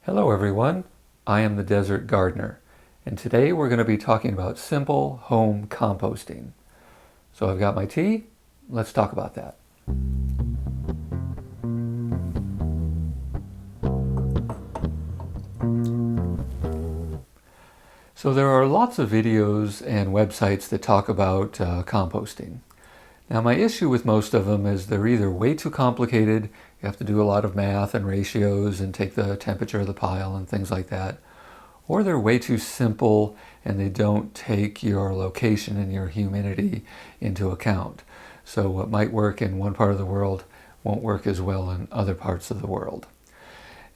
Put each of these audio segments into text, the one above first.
Hello everyone, I am the Desert Gardener, and today we're going to be talking about simple home composting. So I've got my tea, let's talk about that. So there are lots of videos and websites that talk about composting. Now my issue with most of them is they're either way too complicated, you have to do a lot of math and ratios and take the temperature of the pile and things like that, or they're way too simple and they don't take your location and your humidity into account. So what might work in one part of the world won't work as well in other parts of the world.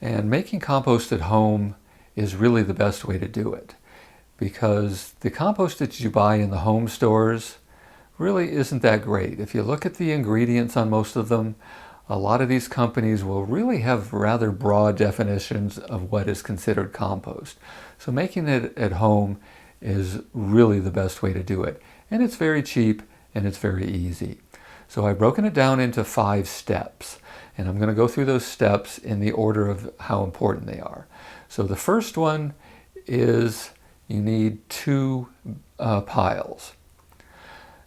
And making compost at home is really the best way to do it, because the compost that you buy in the home stores really isn't that great. If you look at the ingredients on most of them, a lot of these companies will really have rather broad definitions of what is considered compost. So making it at home is really the best way to do it. And it's very cheap and it's very easy. So I've broken it down into 5 steps. And I'm going to go through those steps in the order of how important they are. So the first one is you need 2 piles.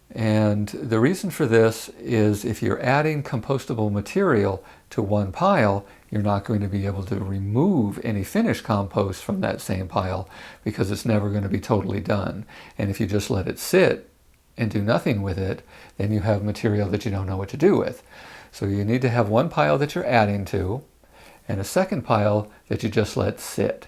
And the reason for this is if you're adding compostable material to one pile, you're not going to be able to remove any finished compost from that same pile because it's never going to be totally done. And if you just let it sit and do nothing with it, then you have material that you don't know what to do with. So you need to have one pile that you're adding to and a second pile that you just let sit.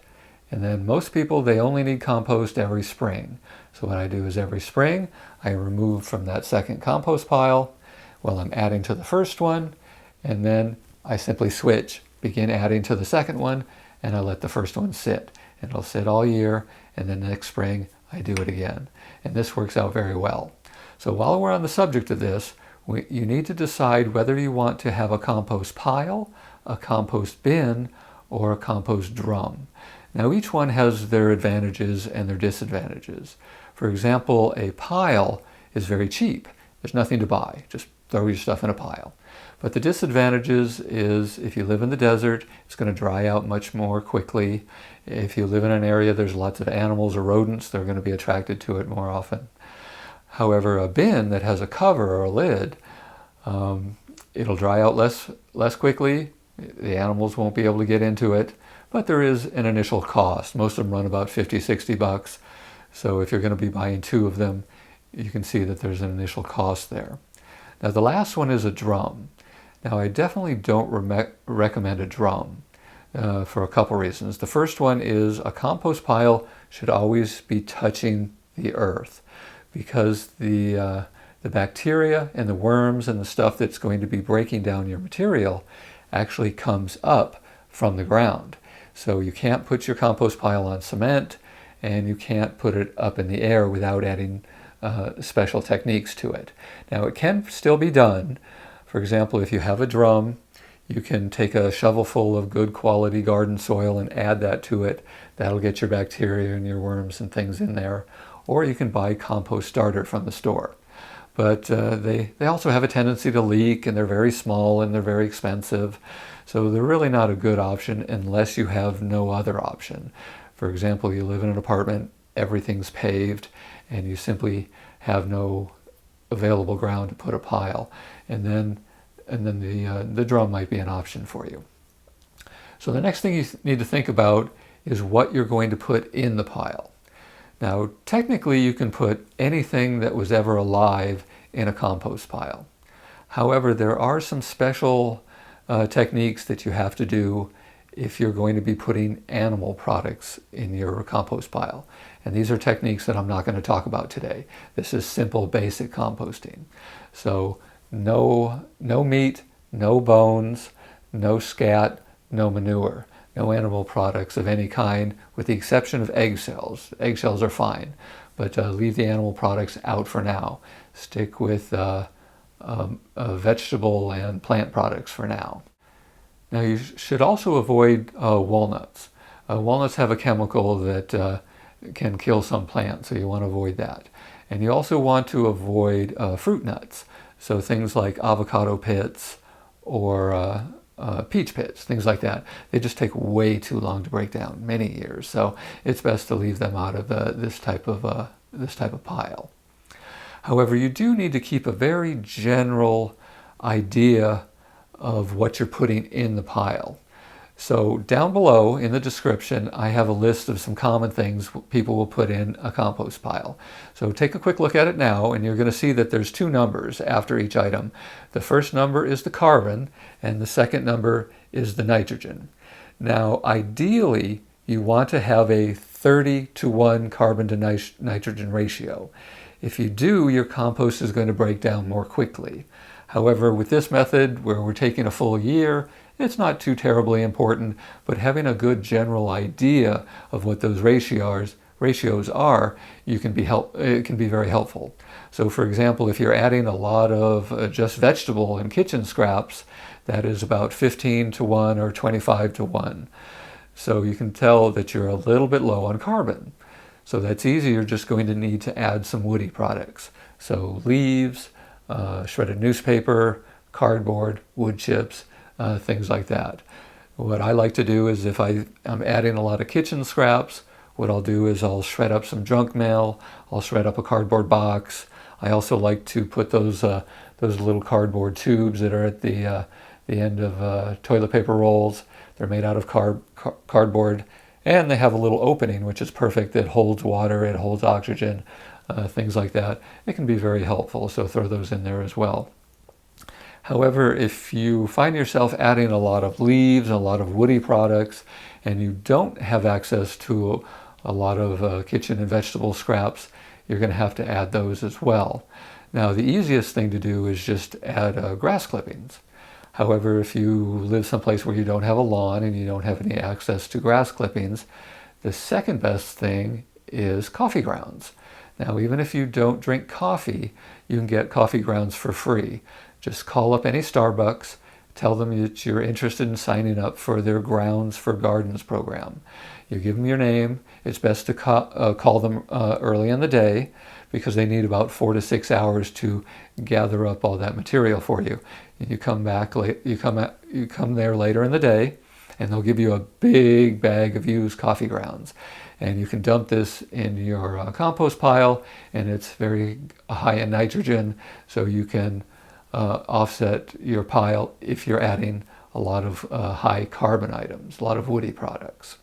And then most people, they only need compost every spring. So what I do is every spring, I remove from that second compost pile while I'm adding to the first one, and then I simply switch, begin adding to the second one, and I let the first one sit. And it'll sit all year, and then next spring, I do it again. And this works out very well. So while we're on the subject of this, you need to decide whether you want to have a compost pile, a compost bin, or a compost drum. Now each one has their advantages and their disadvantages. For example, a pile is very cheap. There's nothing to buy. Just throw your stuff in a pile. But the disadvantages is if you live in the desert, it's going to dry out much more quickly. If you live in an area there's lots of animals or rodents, they're going to be attracted to it more often. However, a bin that has a cover or a lid, it'll dry out less quickly. The animals won't be able to get into it. But there is an initial cost. Most of them run about $50–60. So if you're going to be buying 2 of them, you can see that there's an initial cost there. Now the last one is a drum. Now I definitely don't recommend a drum for a couple reasons. The first one is a compost pile should always be touching the earth because the bacteria and the worms and the stuff that's going to be breaking down your material actually comes up from the ground. So you can't put your compost pile on cement and you can't put it up in the air without adding special techniques to it. Now it can still be done. For example, if you have a drum, you can take a shovelful of good quality garden soil and add that to it. That'll get your bacteria and your worms and things in there. Or you can buy compost starter from the store. But they also have a tendency to leak, and they're very small and they're very expensive. So they're really not a good option unless you have no other option. For example, you live in an apartment, everything's paved, and you simply have no available ground to put a pile. And then the drum might be an option for you. So the next thing you need to think about is what you're going to put in the pile. Now, technically, you can put anything that was ever alive in a compost pile. However, there are some special techniques that you have to do if you're going to be putting animal products in your compost pile. And these are techniques that I'm not going to talk about today. This is simple, basic composting. So no meat, no bones, no scat, no manure. No animal products of any kind, with the exception of eggshells. Eggshells are fine, but leave the animal products out for now. Stick with vegetable and plant products for now. Now you should also avoid walnuts. Walnuts have a chemical that can kill some plants, so you want to avoid that. And you also want to avoid fruit nuts. So things like avocado pits or peach pits, things like that. They just take way too long to break down, many years. So it's best to leave them out of this type of pile. However, you do need to keep a very general idea of what you're putting in the pile. So down below in the description, I have a list of some common things people will put in a compost pile. So take a quick look at it now, and you're going to see that there's two numbers after each item. The first number is the carbon, and the second number is the nitrogen. Now, ideally, you want to have a 30-to-1 carbon to nitrogen ratio. If you do, your compost is going to break down more quickly. However, with this method, where we're taking a full year, it's not too terribly important, but having a good general idea of what those ratios are, it can be very helpful. So for example, if you're adding a lot of just vegetable and kitchen scraps, that is about 15-to-1 or 25-to-1. So you can tell that you're a little bit low on carbon. So that's easy. You're just going to need to add some woody products. So leaves, shredded newspaper, cardboard, wood chips, things like that. What I like to do is if I'm adding a lot of kitchen scraps, what I'll do is I'll shred up some junk mail, I'll shred up a cardboard box. I also like to put those little cardboard tubes that are at the end of toilet paper rolls. They're made out of cardboard, and they have a little opening, which is perfect. It holds water, it holds oxygen, things like that. It can be very helpful, so throw those in there as well. However, if you find yourself adding a lot of leaves, a lot of woody products, and you don't have access to a lot of kitchen and vegetable scraps, you're going to have to add those as well. Now, the easiest thing to do is just add grass clippings. However, if you live someplace where you don't have a lawn and you don't have any access to grass clippings, the second best thing is coffee grounds. Now, even if you don't drink coffee, you can get coffee grounds for free. Just call up any Starbucks, tell them that you're interested in signing up for their Grounds for Gardens program. You give them your name. It's best to call them early in the day, because they need about 4 to 6 hours to gather up all that material for you. And you come back late. You come there later in the day, and they'll give you a big bag of used coffee grounds. And you can dump this in your compost pile, and it's very high in nitrogen, so you can offset your pile if you're adding a lot of high carbon items, a lot of woody products.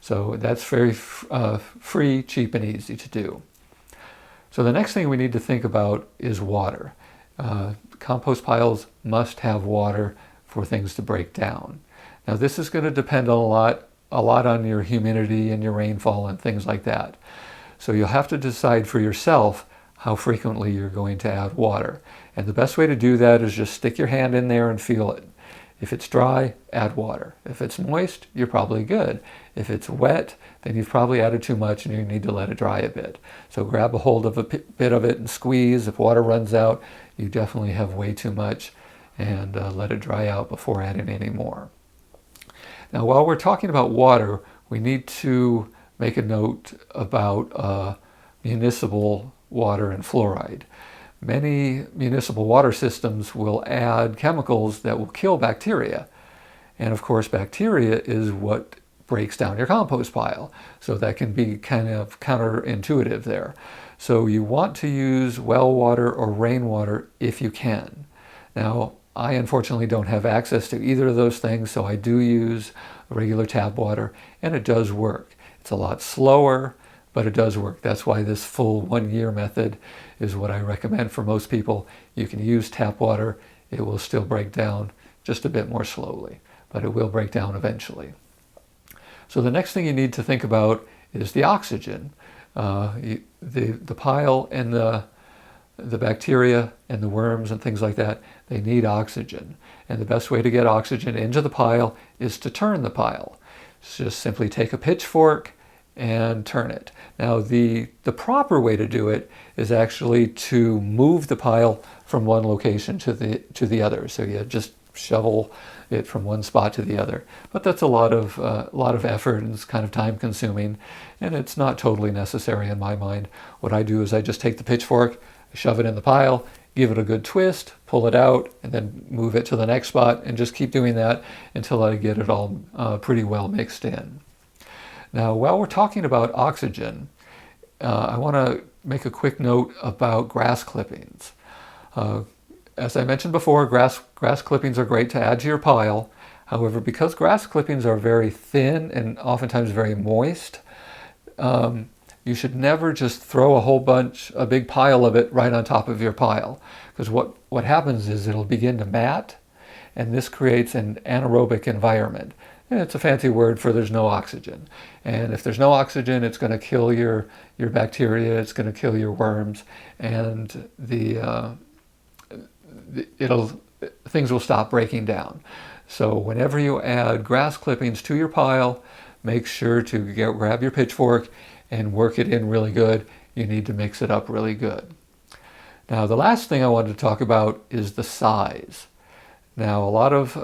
So that's very free, cheap, and easy to do. So the next thing we need to think about is water. Compost piles must have water for things to break down. Now this is going to depend a lot on your humidity and your rainfall and things like that. So you'll have to decide for yourself how frequently you're going to add water. And the best way to do that is just stick your hand in there and feel it. If it's dry, add water. If it's moist, you're probably good. If it's wet, then you've probably added too much and you need to let it dry a bit. So grab a hold of a bit of it and squeeze. If water runs out, you definitely have way too much, and let it dry out before adding any more. Now, while we're talking about water, we need to make a note about municipal water and fluoride. Many municipal water systems will add chemicals that will kill bacteria. And of course, bacteria is what breaks down your compost pile. So that can be kind of counterintuitive there. So you want to use well water or rainwater if you can. Now, I unfortunately don't have access to either of those things, so I do use regular tap water, and it does work. It's a lot slower, but it does work. That's why this full 1 year method is what I recommend for most people. You can use tap water. It will still break down just a bit more slowly, but it will break down eventually. So the next thing you need to think about is the oxygen. The pile and the bacteria and the worms and things like that, they need oxygen. And the best way to get oxygen into the pile is to turn the pile. Just simply take a pitchfork and turn it. Now the proper way to do it is actually to move the pile from one location to the other. So you just shovel it from one spot to the other. But that's a lot of effort, and it's kind of time consuming, and it's not totally necessary in my mind. What I do is I just take the pitchfork, shove it in the pile, give it a good twist, pull it out, and then move it to the next spot, and just keep doing that until I get it all pretty well mixed in. Now, while we're talking about oxygen, I want to make a quick note about grass clippings. As I mentioned before, grass clippings are great to add to your pile. However, because grass clippings are very thin and oftentimes very moist, you should never just throw a big pile of it right on top of your pile. Because what happens is it'll begin to mat, and this creates an anaerobic environment. And it's a fancy word for there's no oxygen. And if there's no oxygen, it's going to kill your bacteria, it's going to kill your worms, and things will stop breaking down. So whenever you add grass clippings to your pile, make sure to grab your pitchfork and work it in really good. You need to mix it up really good. Now, the last thing I wanted to talk about is the size. Now, a lot of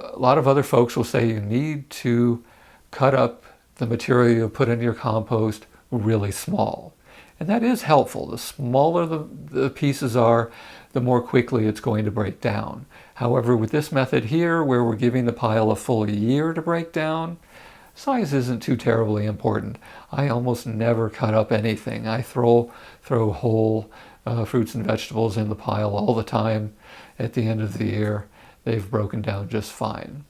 other folks will say you need to cut up the material you put in your compost really small. And that is helpful. The smaller the pieces are, the more quickly it's going to break down. However, with this method here, where we're giving the pile a full year to break down, size isn't too terribly important. I almost never cut up anything. I throw whole fruits and vegetables in the pile all the time. At the end of the year, they've broken down just fine.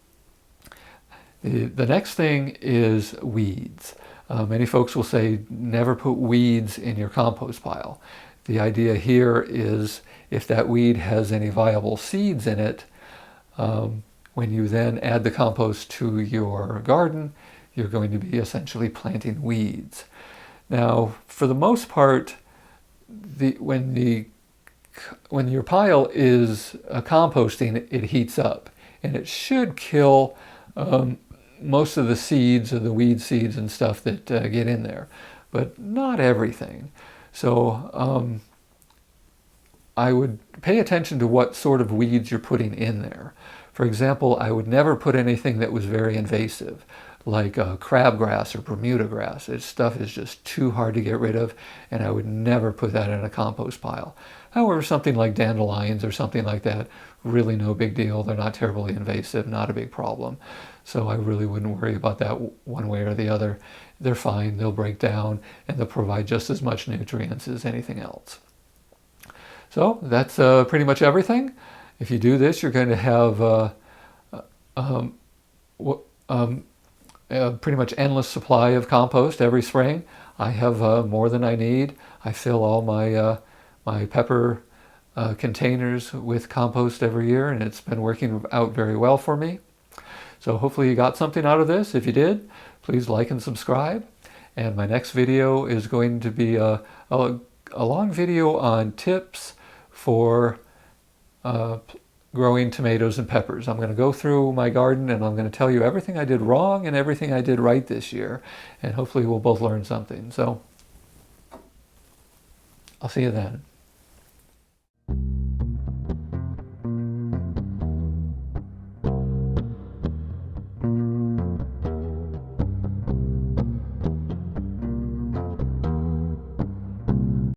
The next thing is weeds. Many folks will say never put weeds in your compost pile. The idea here is if that weed has any viable seeds in it, when you then add the compost to your garden, you're going to be essentially planting weeds. Now, for the most part, when your pile is composting, it heats up, and it should kill most of the seeds or the weed seeds and stuff that get in there, but not everything. So I would pay attention to what sort of weeds you're putting in there. For example, I would never put anything that was very invasive, like crabgrass or Bermuda grass. This stuff is just too hard to get rid of, and I would never put that in a compost pile. However, something like dandelions or something like that, really no big deal. They're not terribly invasive, not a big problem. So I really wouldn't worry about that one way or the other. They're fine, they'll break down, and they'll provide just as much nutrients as anything else. So that's pretty much everything. If you do this, you're going to have a pretty much endless supply of compost every spring. I have more than I need. I fill all my pepper containers with compost every year, and it's been working out very well for me. So hopefully you got something out of this. If you did, please like and subscribe. And my next video is going to be a long video on tips for growing tomatoes and peppers. I'm going to go through my garden and I'm going to tell you everything I did wrong and everything I did right this year. And hopefully we'll both learn something. So I'll see you then.